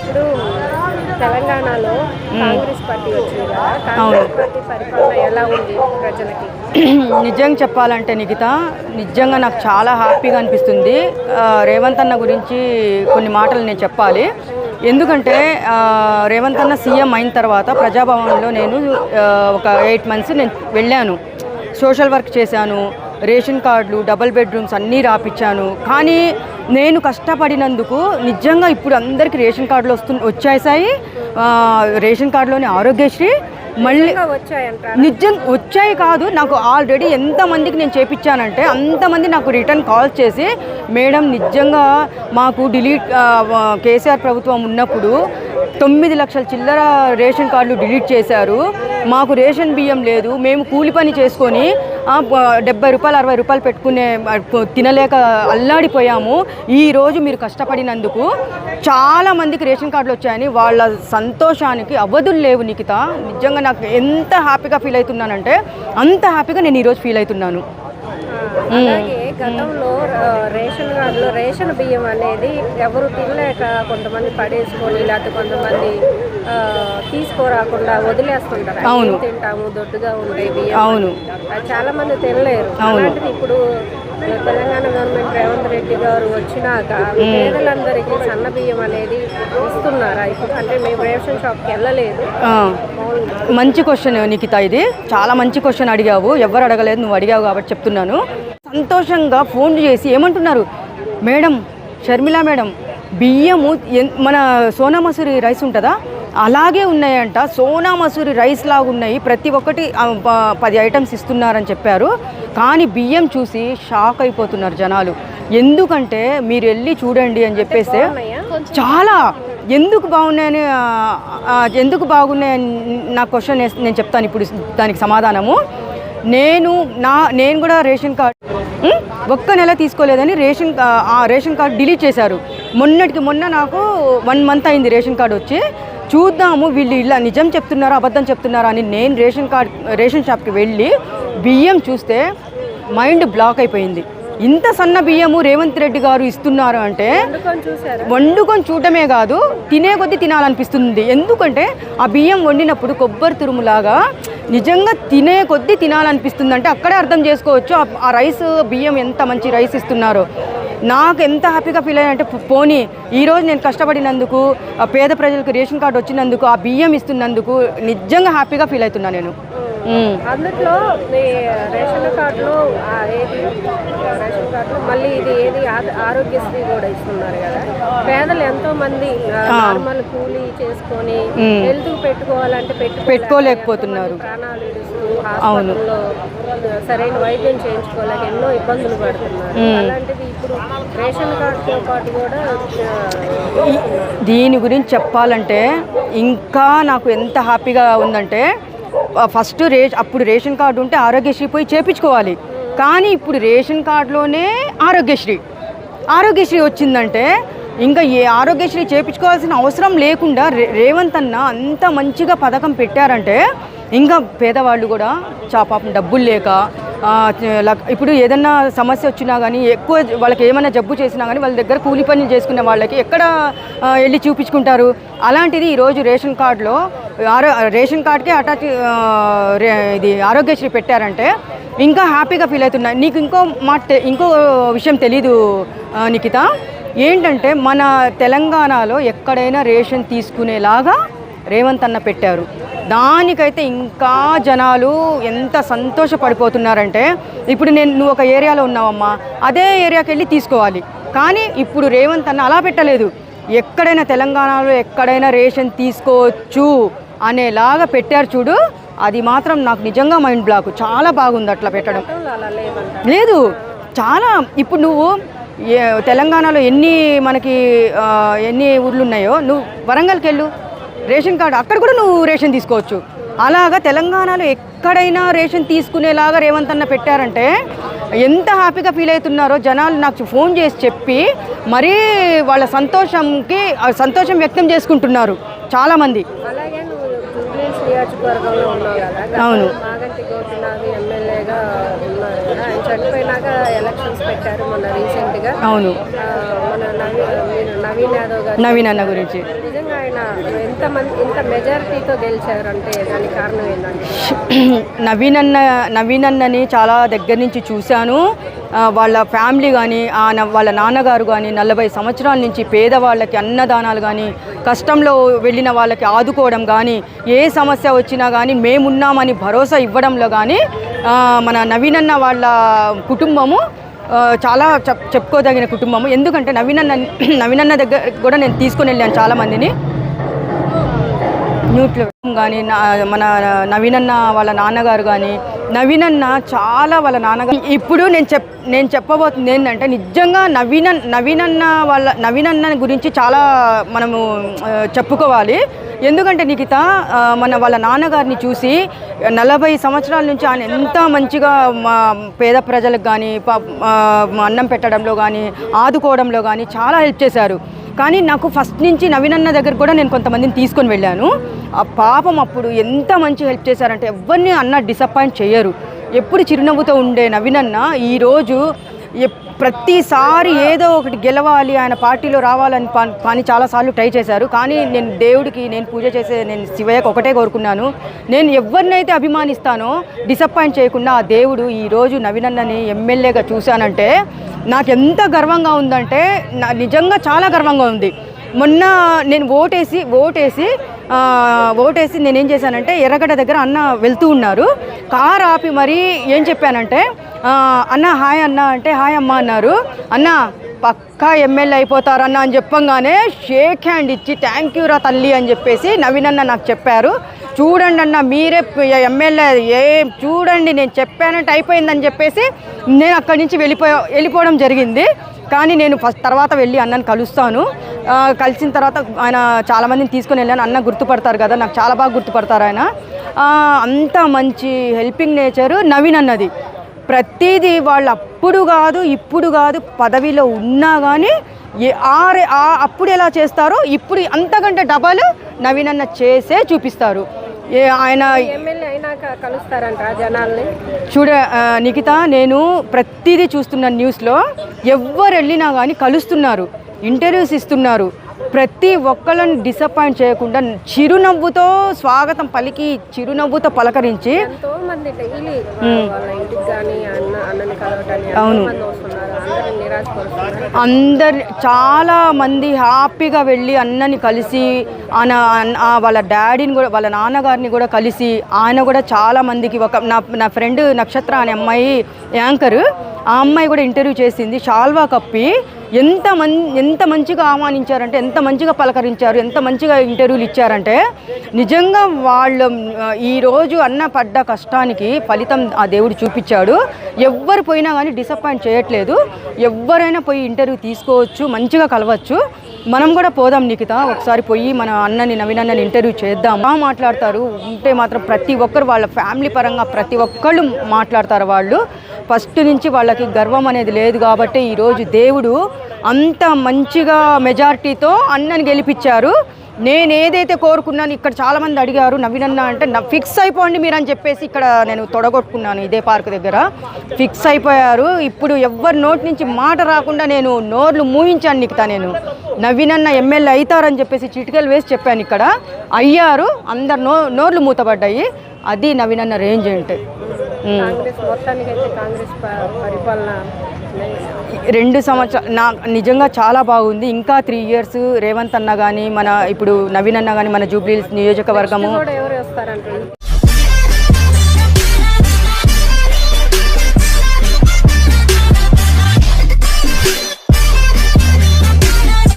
ఇప్పుడు తెలంగాణలో కాంగ్రెస్ పార్టీ వచ్చింది కదా, కాంగ్రెస్ పార్టీ పరిపాలన ఎలా ఉంది ప్రజలకి? నిజంగా చెప్పాలంటే నిఖిత, నిజంగా నాకు చాలా హ్యాపీగా అనిపిస్తుంది. రేవంత్ అన్న గురించి కొన్ని మాటలు నేను చెప్పాలి. ఎందుకంటే రేవంత్ అన్న సీఎం అయిన తర్వాత ప్రజాభవన్లో నేను ఒక 8 months నేను వెళ్ళాను, సోషల్ వర్క్ చేశాను, రేషన్ కార్డులు, డబుల్ బెడ్రూమ్స్ అన్నీ రాపిచ్చాను. కానీ నేను కష్టపడినందుకు నిజంగా ఇప్పుడు అందరికీ రేషన్ కార్డులు వచ్చేసాయి. రేషన్ కార్డులోని ఆరోగ్యశ్రీ మళ్ళీ నిజం వచ్చాయి కాదు, నాకు ఆల్రెడీ ఎంతమందికి నేను చేపించానంటే అంతమంది నాకు రిటర్న్ కాల్ చేసి, మేడం నిజంగా మాకు కేసీఆర్ ప్రభుత్వం ఉన్నప్పుడు 9 లక్షల చిల్లర రేషన్ కార్డులు డిలీట్ చేశారు, మాకు రేషన్ బియ్యం లేదు, మేము కూలి పని చేసుకొని 70 రూపాయలు 60 రూపాయలు పెట్టుకునే తినలేక అల్లాడిపోయాము. ఈరోజు మీరు కష్టపడినందుకు చాలామందికి రేషన్ కార్డులు వచ్చాయని వాళ్ళ సంతోషానికి అవధులు లేవు నిఖిత. నిజంగా నాకు ఎంత హ్యాపీగా ఫీల్ అవుతున్నానంటే అంత హ్యాపీగా నేను ఈరోజు ఫీల్ అవుతున్నాను. అలాగే గతంలో రేషన్ కార్డులో రేషన్ బియ్యం అనేది ఎవరు తినలేక కొంతమంది పడేసుకొని, లేకపోతే కొంతమంది తీసుకోరాకుండా వదిలేస్తుంటారు. అవును, తింటాము దొడ్డుగా ఉండే బియ్యం, అవును, చాలా మంది తినలేరు. అలాంటిది ఇప్పుడు తెలంగాణ గవర్నమెంట్ రేవంత్ రెడ్డి గారు వచ్చినాక పేదలందరికీ సన్న బియ్యం అనేది ఇస్తున్నారా ఇప్పుడు? అంటే మేము రేషన్ షాప్కి వెళ్ళలేదు. మంచి క్వశ్చన్ నిఖిత, ఇది చాలా మంచి క్వశ్చన్ అడిగావు. ఎవరు అడగలేదు, నువ్వు అడిగావు కాబట్టి చెప్తున్నాను. సంతోషంగా ఫోన్ చేసి ఏమంటున్నారు, మేడం షర్మిల మేడం బియ్యము మన సోనా మసూరి రైస్ ఉంటుందా అలాగే ఉన్నాయంట, సోనా మసూరి రైస్ లాగా ఉన్నాయి, ప్రతి ఒక్కటి 10 ఐటమ్స్ ఇస్తున్నారని చెప్పారు. కానీ బియ్యం చూసి షాక్ అయిపోతున్నారు జనాలు. ఎందుకంటే మీరు వెళ్ళి చూడండి అని చెప్పేస్తే చాలా ఎందుకు బాగున్నాయని నా క్వశ్చన్ నేను చెప్తాను ఇప్పుడు దానికి సమాధానము. నేను కూడా రేషన్ కార్డు ఒక్క నెల తీసుకోలేదని రేషన్ కార్డు డిలీట్ చేశారు. మొన్నటికి మొన్న నాకు 1 month అయింది రేషన్ కార్డు వచ్చి. చూద్దాము వీళ్ళు ఇలా నిజం చెప్తున్నారా అబద్ధం చెప్తున్నారా అని నేను రేషన్ షాప్కి వెళ్ళి బియ్యం చూస్తే మైండ్ బ్లాక్ అయిపోయింది. ఇంత సన్న బియ్యము రేవంత్ రెడ్డి గారు ఇస్తున్నారు అంటే వండుకొని చూడటమే కాదు, తినే కొద్దీ తినాలనిపిస్తుంది. ఎందుకంటే ఆ బియ్యం వండినప్పుడు కొబ్బరి తురుములాగా నిజంగా తినే కొద్దీ తినాలనిపిస్తుంది. అంటే అక్కడే అర్థం చేసుకోవచ్చు ఆ రైస్ బియ్యం ఎంత మంచి రైస్ ఇస్తున్నారో. నాకు ఎంత హ్యాపీగా ఫీల్ అయ్యానంటే పోనీ ఈరోజు నేను కష్టపడినందుకు, పేద ప్రజలకు రేషన్ కార్డు వచ్చినందుకు, ఆ బియ్యం ఇస్తున్నందుకు నిజంగా హ్యాపీగా ఫీల్ అవుతున్నా నేను. అందులో రేషన్ కార్డులో మళ్ళీ ఇది ఏది ఆరోగ్యశ్రీ కూడా ఇస్తున్నారు కదా. పేదలు ఎంతో మంది నార్మల్ కూలీ చేసుకొని హెల్త్ పెట్టుకోవాలంటే పెట్టుకోలేకపోతున్నారు. ప్రాణాలు ఇస్తూ హాస్పిటల్లో సరైన వైద్యం చేయించుకోలేక ఎన్నో ఇబ్బందులు పడుతున్నారు. అలాంటిది ఇప్పుడు రేషన్ కార్డుతో పాటు కూడా దీని గురించి చెప్పాలంటే ఇంకా నాకు ఎంత హ్యాపీగా ఉందంటే, ఫస్ట్ అప్పుడు రేషన్ కార్డు ఉంటే ఆరోగ్యశ్రీ పోయి చేయించుకోవాలి. కానీ ఇప్పుడు రేషన్ కార్డులోనే ఆరోగ్యశ్రీ వచ్చిందంటే ఇంకా ఏ ఆరోగ్యశ్రీ చేయించుకోవాల్సిన అవసరం లేకుండా రేవంత్ అన్న అంత మంచిగా పథకం పెట్టారంటే ఇంకా పేదవాళ్ళు కూడా పాపం డబ్బులు లేక ఇప్పుడు ఏదన్నా సమస్య వచ్చినా కానీ, ఎక్కువ వాళ్ళకి ఏమైనా జబ్బు చేసినా కానీ వాళ్ళ దగ్గర కూలి పనులు చేసుకునే వాళ్ళకి ఎక్కడ వెళ్ళి చూపించుకుంటారు. అలాంటిది ఈరోజు రేషన్ కార్డుకే అటాచ్ ఇది ఆరోగ్యశ్రీ పెట్టారంటే ఇంకా హ్యాపీగా ఫీల్ అవుతున్నా. నీకు ఇంకో విషయం తెలీదు నిఖిత, ఏంటంటే మన తెలంగాణలో ఎక్కడైనా రేషన్ తీసుకునేలాగా రేవంత్ అన్న పెట్టారు. దానికైతే ఇంకా జనాలు ఎంత సంతోషపడిపోతున్నారంటే, ఇప్పుడు నువ్వు ఒక ఏరియాలో ఉన్నావమ్మా, అదే ఏరియాకి వెళ్ళి తీసుకోవాలి. కానీ ఇప్పుడు రేవంత్ అన్న అలా పెట్టలేదు. ఎక్కడైనా తెలంగాణలో ఎక్కడైనా రేషన్ తీసుకోవచ్చు అనేలాగా పెట్టారు చూడు. అది మాత్రం నాకు నిజంగా మైండ్ బ్లాక్. చాలా బాగుంది అట్లా పెట్టడం. లేదు చాలా, ఇప్పుడు నువ్వు తెలంగాణలో ఎన్ని ఊర్లు ఉన్నాయో, నువ్వు వరంగల్కి వెళ్ళు, రేషన్ కార్డు అక్కడ కూడా నువ్వు రేషన్ తీసుకోవచ్చు. అలాగా తెలంగాణలో ఎక్కడైనా రేషన్ తీసుకునేలాగా రేవంత్ అన్న పెట్టారంటే ఎంత హ్యాపీగా ఫీల్ అవుతున్నారో జనాలు నాకు ఫోన్ చేసి చెప్పి మరీ వాళ్ళ సంతోషం వ్యక్తం చేసుకుంటున్నారు చాలామంది. నియోజకవర్గంలో ఉన్నావు కదా, అవును. మాగంటి గోపినాథ్ ఎమ్మెల్యేగా ఉన్నారు కదా, ఆయన చనిపోయినాక ఎలక్షన్స్ పెట్టారు మొన్న రీసెంట్గా. అవును. మన నవీన్ యాదవ్ గారు, నవీన్ అన్న గురించి నిజంగా ఆయన ఇంత మెజారిటీతో గెలిచారంటే దానికి కారణం ఏంటంటే నవీన్ అన్నని చాలా దగ్గర నుంచి చూశాను. వాళ్ళ ఫ్యామిలీ కానీ వాళ్ళ నాన్నగారు కానీ 40 సంవత్సరాల నుంచి పేదవాళ్ళకి అన్నదానాలు కానీ, కష్టంలో వెళ్ళిన వాళ్ళకి ఆదుకోవడం కానీ, ఏ సమస్య వచ్చినా కానీ మేమున్నామని భరోసా ఇవ్వడంలో కానీ మన నవీన్ అన్న వాళ్ళ కుటుంబము చాలా చెప్పుకోదగిన కుటుంబము. ఎందుకంటే నవీన్ అన్న దగ్గర కూడా నేను తీసుకొని వెళ్ళాను చాలామందిని. న్యూట్లో కానీ మన నవీన్ అన్న వాళ్ళ నాన్నగారు కానీ, నవీన్ అన్న చాలా వాళ్ళ నాన్నగారు. ఇప్పుడు నేను చెప్పబోతుంది ఏంటంటే నిజంగా నవీన్ అన్న గురించి చాలా మనము చెప్పుకోవాలి. ఎందుకంటే నిఖిత మన వాళ్ళ నాన్నగారిని చూసి 40 సంవత్సరాల నుంచి ఆయన ఎంత మంచిగా పేద ప్రజలకు కానీ అన్నం పెట్టడంలో కానీ ఆదుకోవడంలో కానీ చాలా హెల్ప్ చేశారు. కానీ నాకు ఫస్ట్ నుంచి నవీన్ అన్న దగ్గర కూడా నేను కొంతమందిని తీసుకొని వెళ్ళాను. ఆ పాపం అప్పుడు ఎంత మంచి హెల్ప్ చేశారంటే ఎవరిని అన్న డిసప్పాయింట్ చేయరు. ఎప్పుడు చిరునవ్వుతో ఉండే నవీన్ అన్న ఈరోజు ప్రతిసారి ఏదో ఒకటి గెలవాలి, ఆయన పార్టీలో రావాలని కానీ చాలాసార్లు ట్రై చేశారు. కానీ నేను దేవుడికి పూజ చేసే నేను శివయ్యకు ఒకటే కోరుకున్నాను, నేను ఎవరినైతే అభిమానిస్తానో డిసప్పాయింట్ చేయకుండా ఆ దేవుడు ఈరోజు నవీన్ అన్నని ఎమ్మెల్యేగా చూశానంటే నాకు ఎంత గర్వంగా ఉందంటే నిజంగా చాలా గర్వంగా ఉంది. మొన్న నేను ఓటేసి నేనేం చేశానంటే ఎర్రగడ్డ దగ్గర అన్న వెళ్తూ ఉన్నారు, కార్ ఆపి మరీ ఏం చెప్పానంటే అన్న హాయ్ అన్న అంటే హాయ్ అమ్మ అన్నారు. అన్న పక్కా ఎమ్మెల్యే అయిపోతారన్న అని చెప్పంగానే షేక్ హ్యాండ్ ఇచ్చి థ్యాంక్ యూ రా తల్లి అని చెప్పేసి నవీన్ అన్న నాకు చెప్పారు. చూడండి అన్న మీరే ఎమ్మెల్యే చూడండి నేను చెప్పానంటే అయిపోయిందని చెప్పేసి నేను అక్కడి నుంచి వెళ్ళిపోవడం జరిగింది. కానీ నేను తర్వాత వెళ్ళి అన్నని కలుస్తాను. కలిసిన తర్వాత ఆయన చాలామందిని తీసుకొని వెళ్ళాను. అన్న గుర్తుపడతారు కదా, నాకు చాలా బాగా గుర్తుపడతారు ఆయన. అంత మంచి హెల్పింగ్ నేచరు నవీన్ అన్నది. ప్రతిదీ వాళ్ళు అప్పుడు కాదు ఇప్పుడు కాదు పదవిలో ఉన్నా కానీ అప్పుడు ఎలా చేస్తారో ఇప్పుడు అంతకంటే డబల్ నవీన్ అన్న చేసే చూపిస్తారు. ఆయన ఎమ్మెల్యే అయినాక కలుస్తారంట జనాల్ని. నిఖిత నేను ప్రతిదీ చూస్తున్న న్యూస్లో ఎవరు వెళ్ళినా కానీ కలుస్తున్నారు, ఇంటర్వ్యూస్ ఇస్తున్నారు. ప్రతి ఒక్కళ్ళని డిసప్పాయింట్ చేయకుండా చిరునవ్వుతో స్వాగతం పలికి చిరునవ్వుతో పలకరించి ఎంతోమంది డైలీ వాళ్ళ ఇంటికి కానీ అన్నని కలవటానికి అవును అందరు చాలా మంది హ్యాపీగా వెళ్ళి అన్నని కలిసి వాళ్ళ డాడీని కూడా వాళ్ళ నాన్నగారిని కూడా కలిసి ఆయన కూడా చాలా మందికి నా ఫ్రెండ్ నక్షత్ర అనే అమ్మాయి యాంకర్, ఆ అమ్మాయి కూడా ఇంటర్వ్యూ చేసింది. షాల్వా కప్పి ఎంత మంచిగా ఆహ్వానించారంటే, ఎంత మంచిగా పలకరించారు, ఎంత మంచిగా ఇంటర్వ్యూలు ఇచ్చారంటే నిజంగా వాళ్ళు ఈరోజు అన్న పడ్డ కష్టానికి ఫలితం ఆ దేవుడు చూపించాడు. ఎవ్వరు పోయినా కానీ డిసప్పాయింట్ చేయట్లేదు. ఎవరైనా పోయి ఇంటర్వ్యూ తీసుకోవచ్చు, మంచిగా కలవచ్చు. మనం కూడా పోదాం నిఖిత, ఒకసారి పోయి మన నవీన్ అన్నని ఇంటర్వ్యూ చేద్దాం. మాట్లాడతారు ఉంటే మాత్రం ప్రతి ఒక్కరు వాళ్ళ ఫ్యామిలీ పరంగా ప్రతి ఒక్కళ్ళు మాట్లాడతారు. వాళ్ళు ఫస్ట్ నుంచి వాళ్ళకి గర్వం అనేది లేదు కాబట్టి ఈరోజు దేవుడు అంత మంచిగా మెజారిటీతో అన్నని గెలిపించారు. నేను ఏదైతే కోరుకున్నాను, ఇక్కడ చాలామంది అడిగారు నవీన్ అన్న అంటే ఫిక్స్ అయిపోండి మీరు అని చెప్పేసి ఇక్కడ నేను తొడగొట్టుకున్నాను. ఇదే పార్క్ దగ్గర ఫిక్స్ అయిపోయారు. ఇప్పుడు ఎవ్వరి నోటి నుంచి మాట రాకుండా నేను నోర్లు మూయించాను నిఖిత. నేను నవీన్ అన్న ఎమ్మెల్యే అవుతారని చెప్పేసి చిటికలు వేసి చెప్పాను. ఇక్కడ అయ్యారు, అందరు నోర్లు మూతపడ్డాయి. అది నవీన్ అన్న రేంజ్ అంటే. కాంగ్రెస్ పరిపాలన 2 సంవత్సరాలు నిజంగా చాలా బాగుంది. ఇంకా 3 years రేవంత్ అన్న కానీ మన ఇప్పుడు నవీన్ అన్న కానీ మన జూబ్లీ నియోజకవర్గము ఎవరు వస్తారంటే